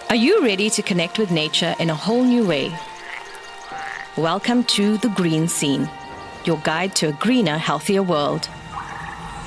Are you ready to connect with nature in a whole new way? Welcome to The Green Scene, your guide to a greener, healthier world.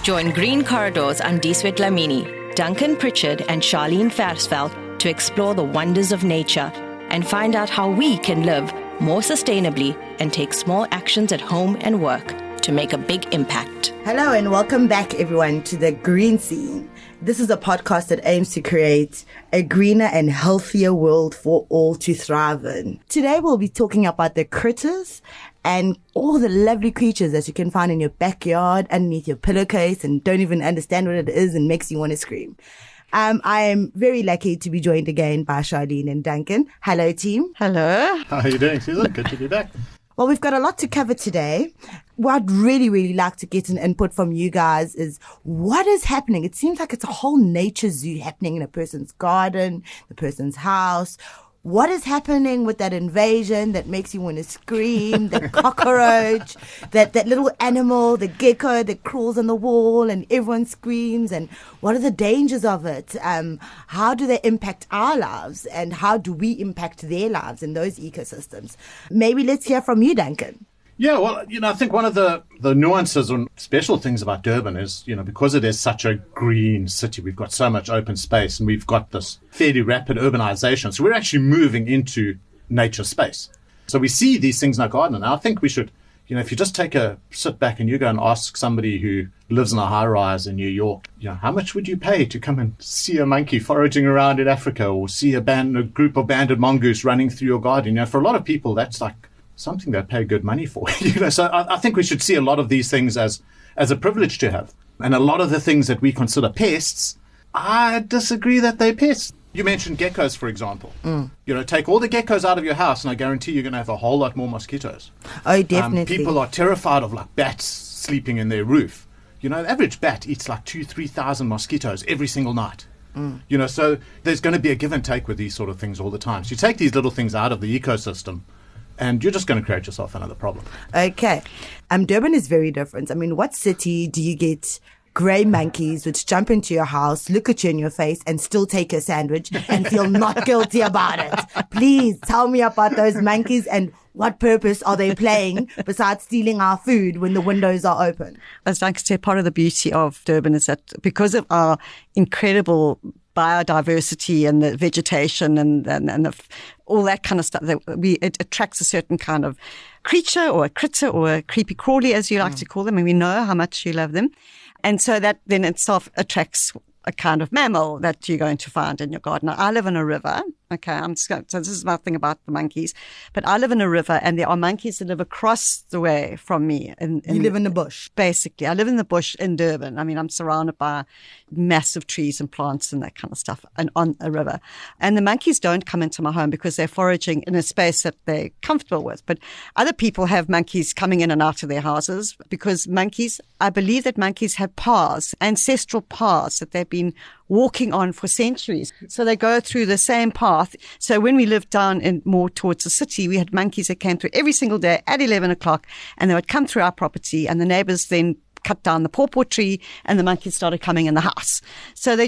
Join Green Corridors Andiswet Lamini, Duncan Pritchard and Charlene Versveld to explore the wonders of nature and find out how we can live more sustainably and take small actions at home and work to make a big impact. Hello and welcome back everyone to The Green Scene. This is a podcast that aims to create a greener and healthier world for all to thrive in. Today we'll be talking about the critters and all the lovely creatures that you can find in your backyard, underneath your pillowcase, and don't even understand what it is and makes you want to scream. I am very lucky to be joined again by Charlene and Duncan. Hello, team. Hello. How are you doing, Susan? Good to be back. Well, we've got a lot to cover today. What I'd really like to get an input from you guys is what is happening? It seems like it's a whole nature zoo happening in a person's garden, the person's house. What is happening with that invasion that makes you want to scream, the cockroach, that little animal, the gecko that crawls on the wall and everyone screams, and what are the dangers of it? How do they impact our lives and how do we impact their lives in those ecosystems? Maybe let's hear from you, Duncan. Yeah, well, I think one of the nuances and special things about Durban is, because it is such a green city, we've got so much open space and we've got this fairly rapid urbanization. So we're actually moving into nature space. So we see these things in our garden. And I think we should, if you just sit back and you go and ask somebody who lives in a high rise in New York, how much would you pay to come and see a monkey foraging around in Africa or see a group of banded mongoose running through your garden? For a lot of people, that's like something they pay good money for. So I think we should see a lot of these things as a privilege to have. And a lot of the things that we consider pests, I disagree that they're pests. You mentioned geckos, for example. Take all the geckos out of your house and I guarantee you're going to have a whole lot more mosquitoes. Oh, definitely. People are terrified of bats sleeping in their roof. The average bat eats 2,000-3,000 mosquitoes every single night. So there's going to be a give and take with these sort of things all the time. So you take these little things out of the ecosystem and you're just going to create yourself another problem. Okay. Durban is very different. What city do you get grey monkeys which jump into your house, look at you in your face, and still take your sandwich and feel not guilty about it? Please tell me about those monkeys and what purpose are they playing besides stealing our food when the windows are open? As I said, part of the beauty of Durban is that because of our incredible biodiversity and the vegetation and all that kind of stuff, it attracts a certain kind of creature or a critter or a creepy crawly, as you like to call them, and we know how much you love them. And so that then itself attracts a kind of mammal that you're going to find in your garden. Now, I live in a river. Okay, so this is my thing about the monkeys. But I live in a river and there are monkeys that live across the way from me. You live in the bush? Basically. I live in the bush in Durban. I'm surrounded by massive trees and plants and that kind of stuff and on a river. And the monkeys don't come into my home because they're foraging in a space that they're comfortable with. But other people have monkeys coming in and out of their houses because I believe that monkeys have paths, ancestral paths that they've been walking on for centuries. So they go through the same path. So when we lived down in more towards the city, we had monkeys that came through every single day at 11 o'clock and they would come through our property and the neighbors then cut down the pawpaw tree and the monkeys started coming in the house. So the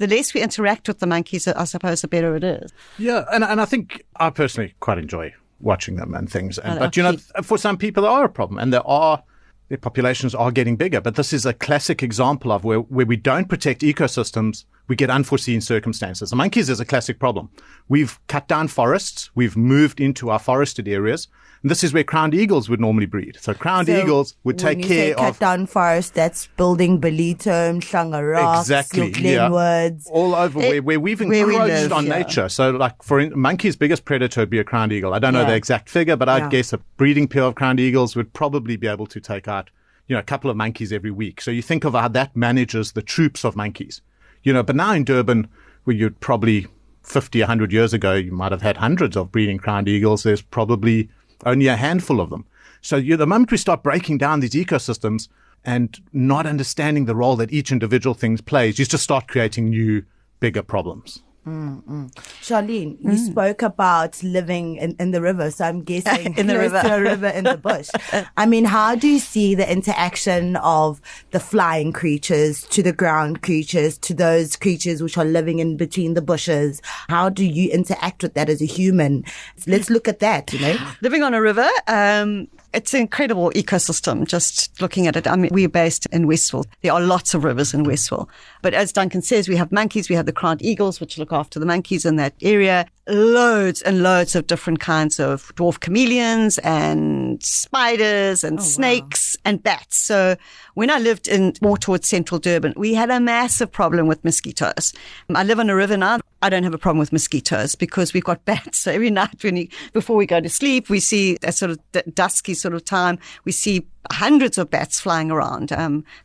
less we interact with the monkeys, I suppose, the better it is. Yeah. And I think I personally quite enjoy watching them and things. But for some people, they are a problem and their populations are getting bigger. But this is a classic example of where we don't protect ecosystems, we get unforeseen circumstances. The monkeys is a classic problem. We've cut down forests. We've moved into our forested areas. And this is where crowned eagles would normally breed. So crowned eagles would take care of... When you say cut down forest, that's building Belito, Shlanga Rocks, your Glenwoods. All over where we've encroached on nature. So monkey's biggest predator would be a crowned eagle. I don't know the exact figure, but I'd guess a breeding pair of crowned eagles would probably be able to take out, a couple of monkeys every week. So you think of how that manages the troops of monkeys. But now in Durban, where you'd probably 50, 100 years ago, you might have had hundreds of breeding crowned eagles. There's probably only a handful of them. So the moment we start breaking down these ecosystems and not understanding the role that each individual thing plays, you just start creating new, bigger problems. Charlene, you spoke about living in the river, so I'm guessing In the close river. to a river in the bush. I mean, how do you see the interaction of the flying creatures to the ground creatures to those creatures which are living in between the bushes? How do you interact with that as a human? Let's look at that, Living on a river, it's an incredible ecosystem, just looking at it. I mean, we're based in Westville. There are lots of rivers in Westville. But as Duncan says, we have monkeys, we have the crowned eagles, which look after the monkeys in that area. Loads and loads of different kinds of dwarf chameleons and spiders and snakes and bats. So when I lived more towards central Durban, we had a massive problem with mosquitoes. I live on a river now. I don't have a problem with mosquitoes because we've got bats. So every night before we go to sleep, we see a sort of dusky sort of time, we see hundreds of bats flying around.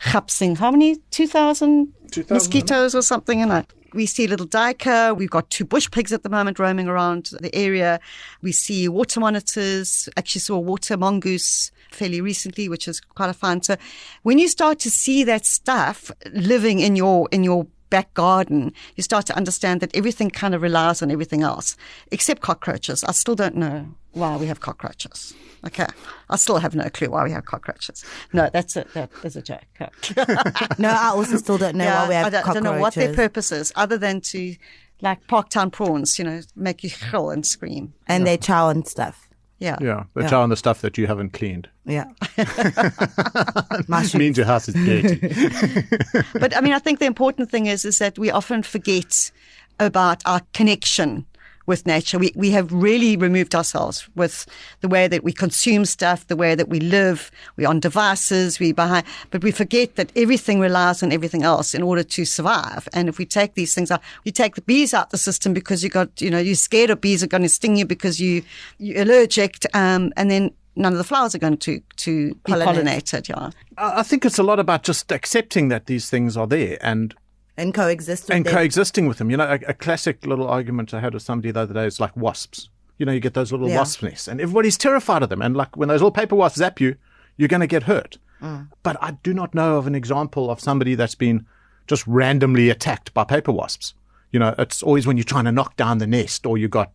Chapsing, how many? 2,000 mosquitoes or something in it. We see little duiker. We've got 2 bush pigs at the moment roaming around the area. We see water monitors. Actually saw a water mongoose fairly recently, which is quite a fun. So when you start to see that stuff living in your back garden, you start to understand that everything kind of relies on everything else, except cockroaches. I still don't know why we have cockroaches. Okay. I still have no clue why we have cockroaches. No, that's it. That is a joke. No, I also still don't know why we have cockroaches. I don't know what their purpose is, other than to, like Parktown prawns, make you chill and scream. And they chow and stuff. Yeah. Yeah, they chow on the stuff that you haven't cleaned. Yeah. Means your house is dirty. But I mean, I think the important thing is that we often forget about our connection with nature. We have really removed ourselves with the way that we consume stuff, the way that we live. We're on devices, but we forget that everything relies on everything else in order to survive. And if we take these things out, you take the bees out the system because you're scared of bees are going to sting you because you're allergic, and then none of the flowers are going to be pollinated. Yeah. I think it's a lot about just accepting that these things are there and coexisting with them. A classic little argument I had with somebody the other day is like wasps. You get those little wasp nests and everybody's terrified of them. And like when those little paper wasps zap you, you're going to get hurt. But I do not know of an example of somebody that's been just randomly attacked by paper wasps. It's always when you're trying to knock down the nest or you got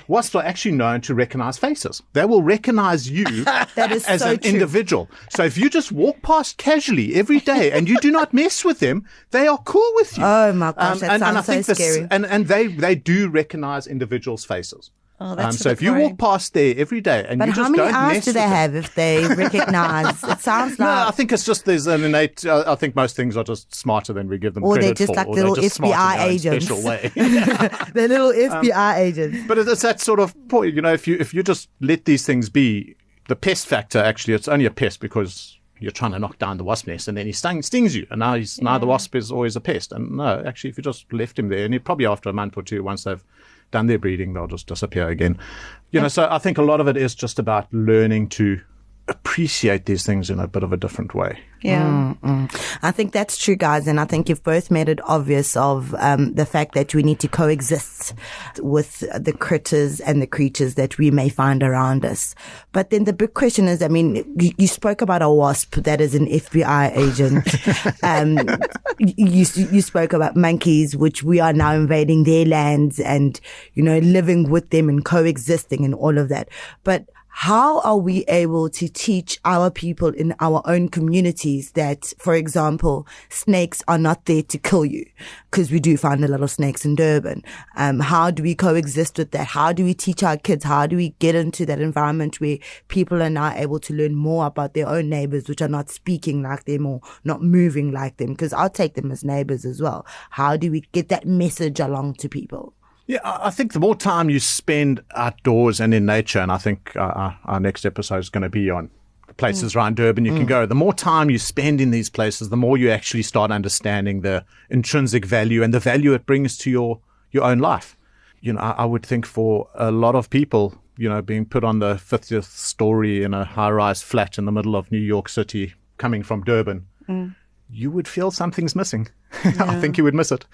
wasps are actually known to recognize faces. They will recognize you as an individual. So if you just walk past casually every day and you do not mess with them, they are cool with you. Oh my gosh, that sounds so scary. And they do recognize individuals' faces. Oh, that's so if you walk past there every day and you just don't mess with them. But how many eyes do they have if they recognize? It sounds like... No, I think it's just there's an innate... I think most things are just smarter than we give them credit for. Or they're just like little FBI agents. Special way. They're little FBI agents. But it's that sort of point, if you just let these things be, the pest factor, actually, it's only a pest because you're trying to knock down the wasp nest and then he stings you. And now the wasp is always a pest. And no, actually, if you just left him there, and probably after a month or two, once they've done their breeding, they'll just disappear again. So I think a lot of it is just about learning to appreciate these things in a bit of a different way. Yeah. I think that's true, guys. And I think you've both made it obvious of the fact that we need to coexist with the critters and the creatures that we may find around us. But then the big question is, I mean, you spoke about a wasp that is an FBI agent. You spoke about monkeys, which we are now invading their lands and, living with them and coexisting and all of that. But how are we able to teach our people in our own communities that, for example, snakes are not there to kill you? Because we do find a lot of snakes in Durban. How do we coexist with that? How do we teach our kids? How do we get into that environment where people are now able to learn more about their own neighbors, which are not speaking like them or not moving like them? Because I'll take them as neighbors as well. How do we get that message along to people? Yeah, I think the more time you spend outdoors and in nature, and I think our next episode is going to be on places around Durban you can go, the more time you spend in these places, the more you actually start understanding the intrinsic value and the value it brings to your own life. I would think for a lot of people, being put on the 50th story in a high-rise flat in the middle of New York City, coming from Durban, you would feel something's missing. Yeah. I think you would miss it.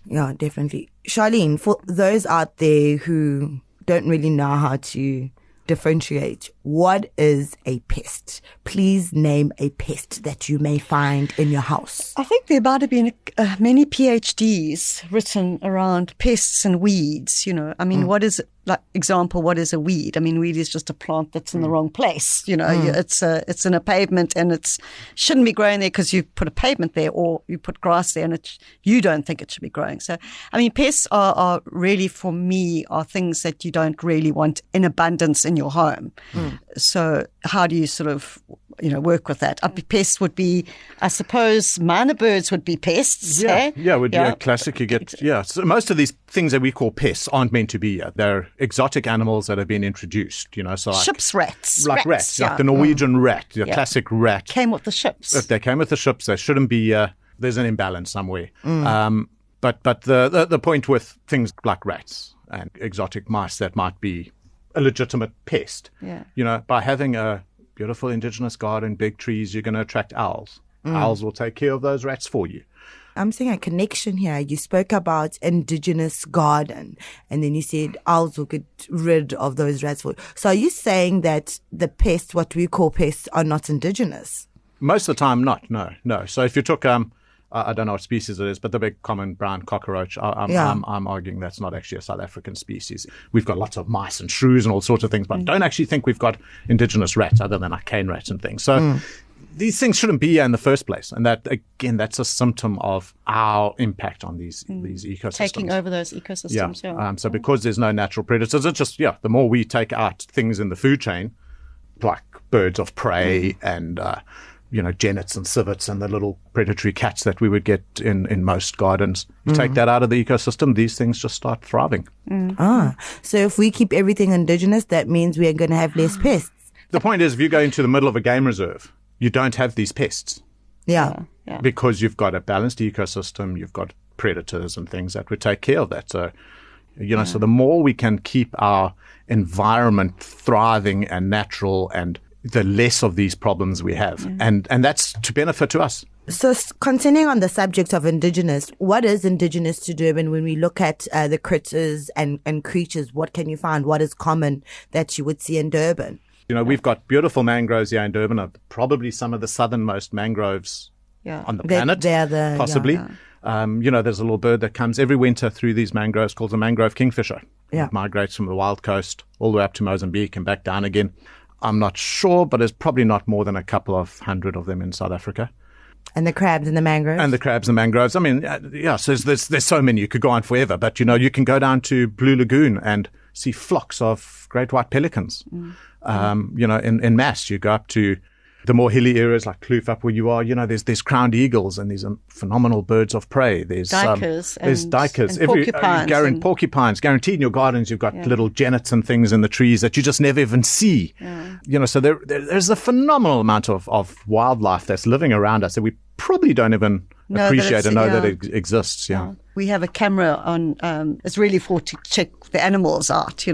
Yeah, definitely. Charlene, for those out there who don't really know how to differentiate. What is a pest? Please name a pest that you may find in your house. I think there might have been many PhDs written around pests and weeds. I mean, what is what is a weed? I mean, weed is just a plant that's in the wrong place. It's in a pavement and it shouldn't be growing there because you put a pavement there or you put grass there and you don't think it should be growing. So, I mean, pests are really, for me, are things that you don't really want in abundance in your home. So how do you sort of, work with that? Pests would be, I suppose, minor birds would be pests. Would be a classic. You get, so most of these things that we call pests aren't meant to be here. They're exotic animals that have been introduced, so like ships' rats. Like rats, like the Norwegian rat, the classic rat. Came with the ships. If they came with the ships, they shouldn't be, there's an imbalance somewhere. But the point with things like rats and exotic mice, that might be a legitimate pest. By having a beautiful indigenous garden, big trees, you're going to attract owls. Owls will take care of those rats for you. I'm seeing a connection here. You spoke about indigenous garden, and then you said owls will get rid of those rats for you. So are you saying that the pests, what we call pests, are not indigenous? Most of the time, not. No. So if you took, I don't know what species it is, but the big common brown cockroach, I'm arguing that's not actually a South African species. We've got lots of mice and shrews and all sorts of things, but I don't actually think we've got indigenous rats other than like cane rats and things. So these things shouldn't be here in the first place. And that, again, that's a symptom of our impact on these ecosystems. Taking over those ecosystems. So because there's no natural predators, it's just, the more we take out things in the food chain, like birds of prey and, jennets and civets and the little predatory cats that we would get in most gardens. You take that out of the ecosystem, these things just start thriving. So if we keep everything indigenous, that means we are going to have less pests. The point is, if you go into the middle of a game reserve, you don't have these pests. Yeah. Because you've got a balanced ecosystem, you've got predators and things that would take care of that. So, so the more we can keep our environment thriving and natural, and the less of these problems we have. And that's to benefit to us. So continuing on the subject of indigenous, what is indigenous to Durban when we look at the critters and creatures? What can you find? What is common that you would see in Durban? We've got beautiful mangroves here in Durban, probably some of the southernmost mangroves on the planet, possibly. There's a little bird that comes every winter through these mangroves called the mangrove kingfisher. It migrates from the wild coast all the way up to Mozambique and back down again. I'm not sure, but there's probably not more than a couple of hundred of them in South Africa. And the crabs and the mangroves? And the crabs and mangroves. I mean, so there's so many. You could go on forever. But, you can go down to Blue Lagoon and see flocks of great white pelicans. In mass. You go up to the more hilly areas like Kloof up where you are, there's crowned eagles and these phenomenal birds of prey. There's duikers. There's duikers. And porcupines. Porcupines. Guaranteed in your gardens you've got little jennets and things in the trees that you just never even see. So there's a phenomenal amount of wildlife that's living around us that we probably don't even appreciate and know that it exists. We have a camera on, it's really for to check the animals out,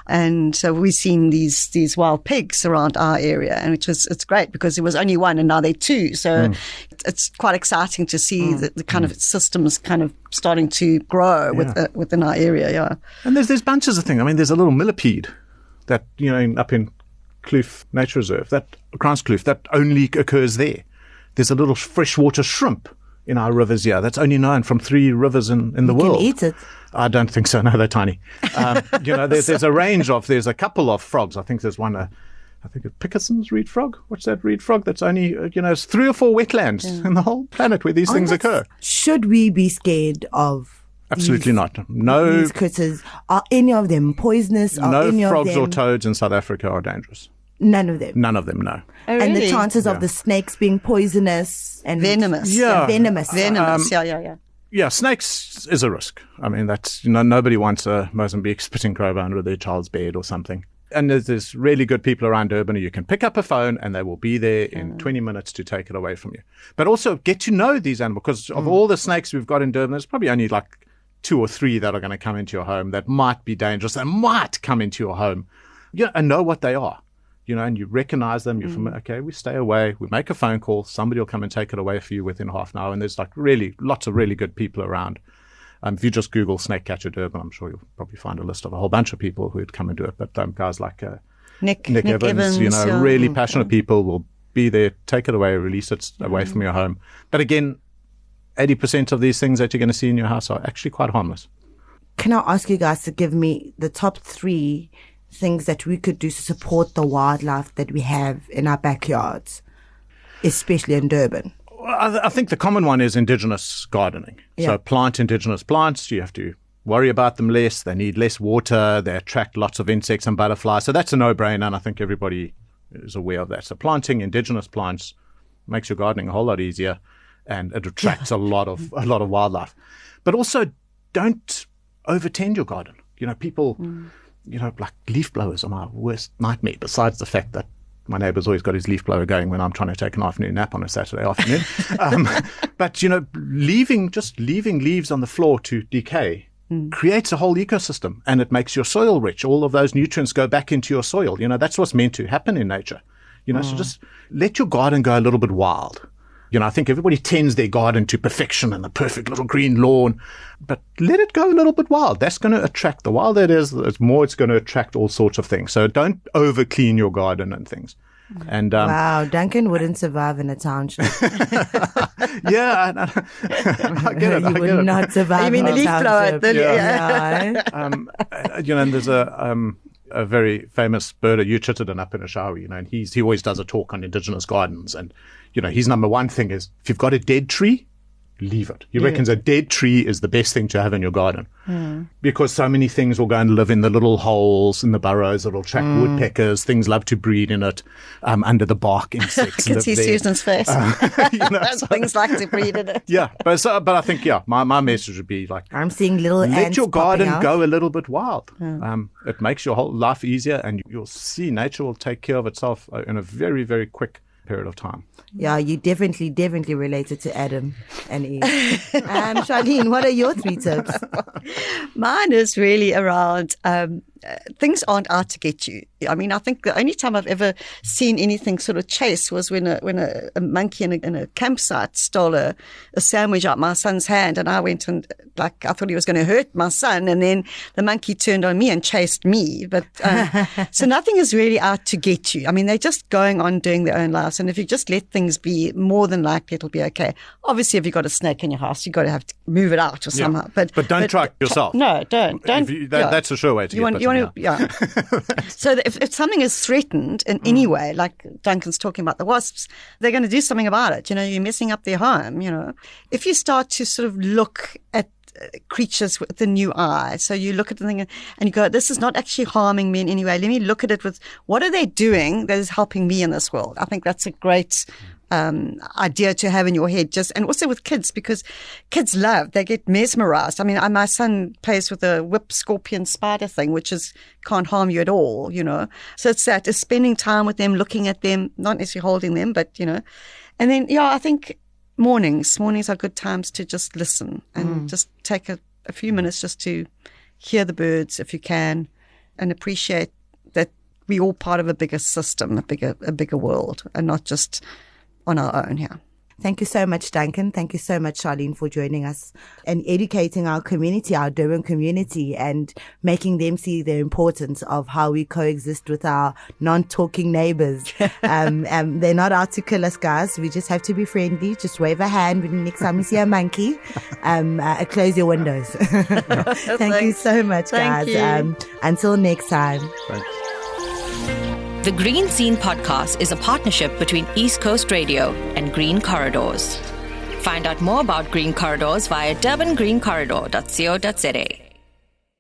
and so we've seen these wild pigs around our area, and it's great because there was only one and now there are two. So it's quite exciting to see the kind of systems kind of starting to grow within our area. And there's bunches of things. I mean, there's a little millipede that, up in Kloof Nature Reserve, that Kranskloof, that only occurs there. There's a little freshwater shrimp in our rivers here that's only known from 3 rivers in the world. You can eat it. I don't think so. No, they're tiny. There's a range there's a couple of frogs. I think there's one, I think it's Pickerson's reed frog. What's that reed frog? That's only, it's 3 or 4 wetlands in the whole planet where these things occur. Should we be scared of Absolutely not. No. These critters, are any of them poisonous? No frogs or toads in South Africa are dangerous. None of them? None of them, no. Oh, really? And the chances of the snakes being poisonous and venomous. Venomous. Yeah, snakes is a risk. I mean, that's, nobody wants a Mozambique spitting cobra under their child's bed or something. And there's really good people around Durban who you can pick up a phone and they will be there in 20 minutes to take it away from you. But also get to know these animals, because of all the snakes we've got in Durban, there's probably only like 2 or 3 that are going to come into your home that might be dangerous, that might come into your home, and know what they are. And you recognize them, you're familiar, okay, we stay away, we make a phone call, somebody will come and take it away for you within half an hour. And there's lots of really good people around. If you just Google snake catcher Durban, I'm sure you'll probably find a list of a whole bunch of people who'd come and do it. But guys like Nick Evans, yeah. really passionate people will be there, take it away, release it away from your home. But again, 80% of these things that you're going to see in your house are actually quite harmless. Can I ask you guys to give me the top 3 things that we could do to support the wildlife that we have in our backyards, especially in Durban? Well, I think the common one is indigenous gardening. Yeah. So plant indigenous plants. You have to worry about them less. They need less water. They attract lots of insects and butterflies. So that's a no-brainer, and I think everybody is aware of that. So planting indigenous plants makes your gardening a whole lot easier, and it attracts a lot of wildlife. But also, don't overtend your garden. People, like leaf blowers are my worst nightmare, besides the fact that my neighbour's always got his leaf blower going when I'm trying to take an afternoon nap on a Saturday afternoon. But, leaving leaves on the floor to decay creates a whole ecosystem, and it makes your soil rich. All of those nutrients go back into your soil. That's what's meant to happen in nature. So just let your garden go a little bit wild. I think everybody tends their garden to perfection and the perfect little green lawn, but let it go a little bit wild. That's going to attract, the wilder it is, it's going to attract all sorts of things. So don't over clean your garden and things. And wow, Duncan wouldn't survive in a township. Yeah, I get it. You would not survive. You mean in the leaf a blower? township. Yeah. And there's a very famous birder, Uchitadin up in Ashawi, and he always does a talk on indigenous gardens, and his number one thing is, if you've got a dead tree, leave it. He reckons a dead tree is the best thing to have in your garden, because so many things will go and live in the little holes in the burrows that will attract woodpeckers. Things love to breed in it, under the bark, insects. I can see Susan's face. So, things like to breed in it. Yeah, but I think my message would be like, I'm seeing little ants let your garden popping out. go a little bit wild. It makes your whole life easier, and you'll see nature will take care of itself in a very, very quick period of time. Yeah, you definitely related to Adam and Eve. Charlene, what are your 3 tips? Mine is really around things aren't out to get you. I mean, I think the only time I've ever seen anything sort of chase was when a monkey in a campsite stole a sandwich out my son's hand, and I went and I thought he was going to hurt my son, and then the monkey turned on me and chased me. But so nothing is really out to get you. I mean, they're just going on doing their own lives, and if you just let things be, more than likely it'll be okay. Obviously, if you've got a snake in your house, you've got to have to move it out or somehow. But don't try it yourself. No, don't. That's a sure way to get it. Yeah. So if something is threatened in any way, like Duncan's talking about the wasps, they're going to do something about it. You're messing up their home. If you start to sort of look at creatures with a new eye, so you look at the thing and you go, this is not actually harming me in any way. Let me look at it with, what are they doing that is helping me in this world? I think that's a great idea to have in your head, and also with kids, because kids they get mesmerized. I mean, my son plays with a whip scorpion spider thing, which can't harm you at all, So it's spending time with them, looking at them, not necessarily holding them, but, and then, I think mornings are good times to just listen and just take a few minutes just to hear the birds if you can, and appreciate that we're all part of a bigger system, a bigger world, and not just on our own here. Thank you so much, Duncan. Thank you so much, Charlene, for joining us and educating our community, our Durban community, and making them see the importance of how we coexist with our non-talking neighbors. They're not out to kill us, guys. We just have to be friendly. Just wave a hand when next time you see a monkey. Close your windows. Thank you so much, guys. Until next time. Thanks. The Green Scene podcast is a partnership between East Coast Radio and Green Corridors. Find out more about Green Corridors via durbangreencorridor.co.za.